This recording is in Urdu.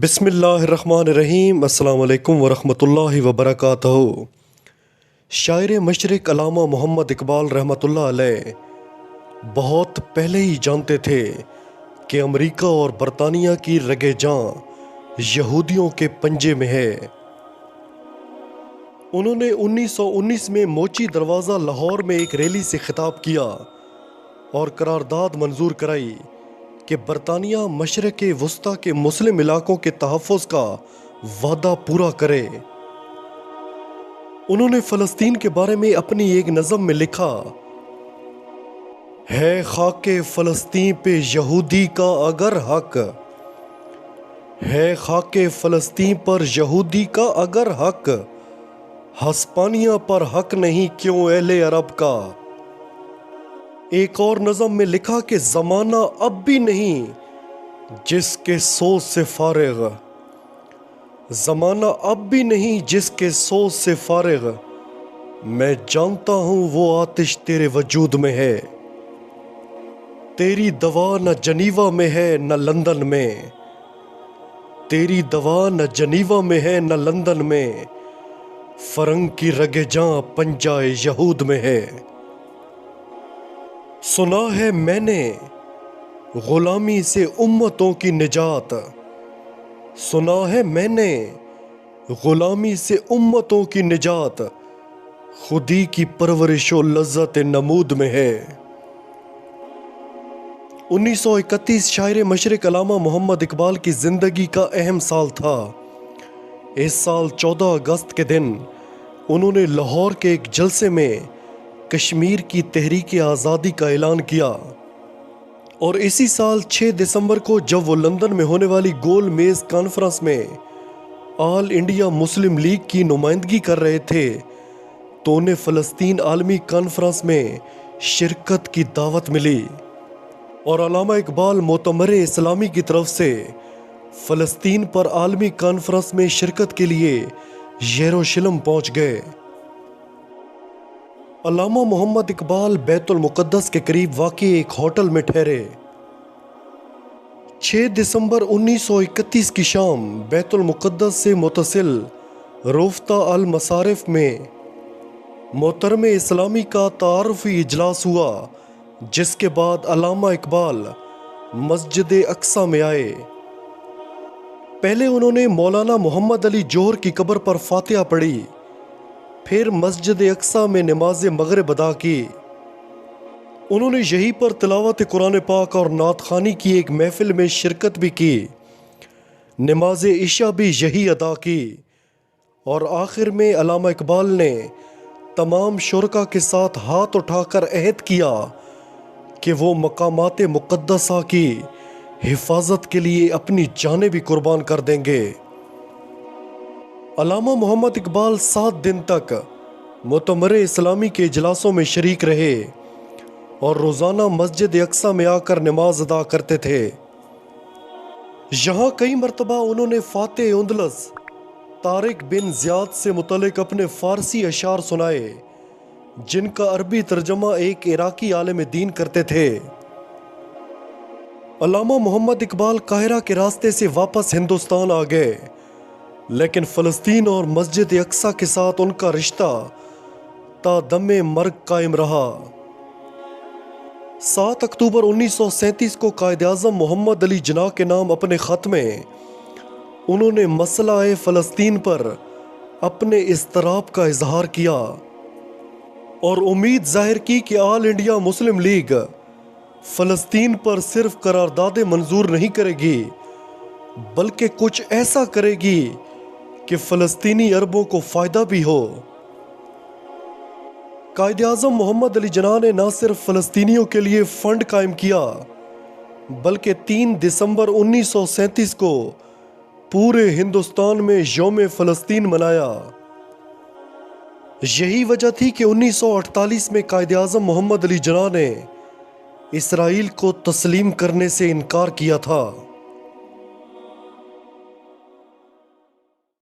بسم اللہ الرحمن الرحیم۔ السلام علیکم ورحمۃ اللہ وبرکاتہ۔ شاعر مشرق علامہ محمد اقبال رحمۃ اللہ علیہ بہت پہلے ہی جانتے تھے کہ امریکہ اور برطانیہ کی رگ جاں یہودیوں کے پنجے میں ہے۔ انہوں نے 1919 میں موچی دروازہ لاہور میں ایک ریلی سے خطاب کیا اور قرارداد منظور کرائی کہ برطانیہ مشرق وسطیٰ کے مسلم علاقوں کے تحفظ کا وعدہ پورا کرے۔ انہوں نے فلسطین کے بارے میں اپنی ایک نظم میں لکھا ہے خاک فلسطین پہ یہودی کا اگر حق، ہے خاک فلسطین پر یہودی کا اگر حق، ہسپانیہ پر حق نہیں کیوں اہل عرب کا۔ ایک اور نظم میں لکھا کہ زمانہ اب بھی نہیں جس کے سوچ سے فارغ، زمانہ اب بھی نہیں جس کے سوچ سے فارغ، میں جانتا ہوں وہ آتش تیرے وجود میں ہے، تیری دوا نہ جنیوا میں ہے نہ لندن میں، تیری دوا نہ جنیوا میں ہے نہ لندن میں، فرنگ کی رگ جاں پنجہ یہود میں ہے۔ سنا ہے میں نے غلامی سے امتوں کی نجات، سنا ہے میں نے غلامی سے امتوں کی نجات، خودی کی پرورش و لذت نمود میں ہے۔ 1931 شاعر مشرق علامہ محمد اقبال کی زندگی کا اہم سال تھا۔ اس سال 14 اگست کے دن انہوں نے لاہور کے ایک جلسے میں کشمیر کی تحریک آزادی کا اعلان کیا، اور اسی سال 6 دسمبر کو جب وہ لندن میں ہونے والی گول میز کانفرنس میں آل انڈیا مسلم لیگ کی نمائندگی کر رہے تھے تو انہیں فلسطین عالمی کانفرنس میں شرکت کی دعوت ملی، اور علامہ اقبال مؤتمر اسلامی کی طرف سے فلسطین پر عالمی کانفرنس میں شرکت کے لیے یروشلم پہنچ گئے۔ علامہ محمد اقبال بیت المقدس کے قریب واقع ایک ہوٹل میں ٹھہرے۔ 6 دسمبر 1931 کی شام بیت المقدس سے متصل روفتہ المصارف میں محترم اسلامی کا تعارفی اجلاس ہوا، جس کے بعد علامہ اقبال مسجد اقصی میں آئے۔ پہلے انہوں نے مولانا محمد علی جوہر کی قبر پر فاتحہ پڑھی، پھر مسجد اقصی میں نماز مغرب ادا کی۔ انہوں نے یہیں پر تلاوت قرآن پاک اور نعت خوانی کی ایک محفل میں شرکت بھی کی، نماز عشاء بھی یہی ادا کی، اور آخر میں علامہ اقبال نے تمام شرکاء کے ساتھ ہاتھ اٹھا کر عہد کیا کہ وہ مقامات مقدسہ کی حفاظت کے لیے اپنی جانیں بھی قربان کر دیں گے۔ علامہ محمد اقبال 7 دن تک مؤتمر اسلامی کے اجلاسوں میں شریک رہے اور روزانہ مسجد اقصی میں آ کر نماز ادا کرتے تھے۔ یہاں کئی مرتبہ انہوں نے فاتح اندلس طارق بن زیاد سے متعلق اپنے فارسی اشعار سنائے، جن کا عربی ترجمہ ایک عراقی عالم دین کرتے تھے۔ علامہ محمد اقبال قاہرہ کے راستے سے واپس ہندوستان آ گئے، لیکن فلسطین اور مسجد اقصی کے ساتھ ان کا رشتہ تا دم مرگ قائم رہا۔ 7 اکتوبر 1937 کو قائد اعظم محمد علی جناح کے نام اپنے خط میں انہوں نے مسئلہ فلسطین پر اپنے اضطراب کا اظہار کیا اور امید ظاہر کی کہ آل انڈیا مسلم لیگ فلسطین پر صرف قرارداد منظور نہیں کرے گی، بلکہ کچھ ایسا کرے گی کہ فلسطینی عربوں کو فائدہ بھی ہو۔ قائد اعظم محمد علی جناح نے نہ صرف فلسطینیوں کے لیے فنڈ قائم کیا، بلکہ 3 دسمبر 1937 کو پورے ہندوستان میں یوم فلسطین منایا۔ یہی وجہ تھی کہ 1948 میں قائد اعظم محمد علی جناح نے اسرائیل کو تسلیم کرنے سے انکار کیا تھا۔